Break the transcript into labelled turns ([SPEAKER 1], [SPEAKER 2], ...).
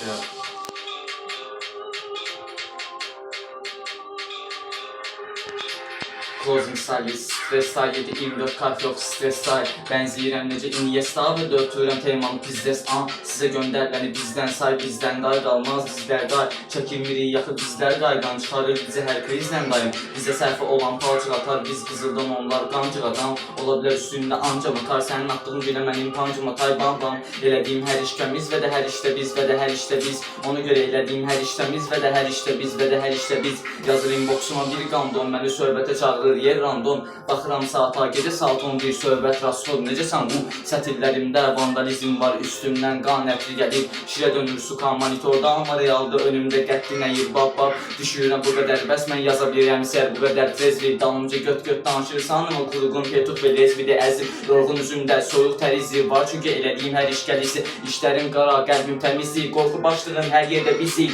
[SPEAKER 1] Ya. Closing style, stres style 7-24 kart yok stres style. Benzəyirəm necə Iniesta və dörtürəm temanı pizdes sizə göndəriləni bizdən say, bizdən day qalmaz bizlər day. Çəkilmirik yaxı bizlər qaydan, çıxarır bizi hər krizdən dayım. Bizə sərfi olan palçıq atar, biz qızıldan onlar qancıq adam. Ola bilər üstündə ancam atar, sənin attığın günə mənim pancım atay bam bam. Elədiyim hər işkəmiz və də hər işdə biz və də hər işdə biz. Ona görə elədiyim hər işləmiz və də hər işdə biz və də hər işdə biz. Yazır inboxuma bir qandon, məni söhbətə çağırır yer random. Baxıram saata, gecə saat 11 söhbət rasxod. Necəsən bu sətirlərimdə vandalizm var, üstümdən qan ətri gəlib. Şirə dönür suka monitorda, amma realda önümdə qətti nəyir bab bab. Düşürəm bu qədər bəs mən yaza bilirəm sər bu qədər trezvi. Dalımca göt danışırsan o qurğun petuk və lezvidi əzib. Yorğun üzümdə soyuq tər izi var çünki elədiyim hər iş gəlisi. İşlərim qara, qəlbim təmizlik, qorxu başlığın hər yerdə bizi.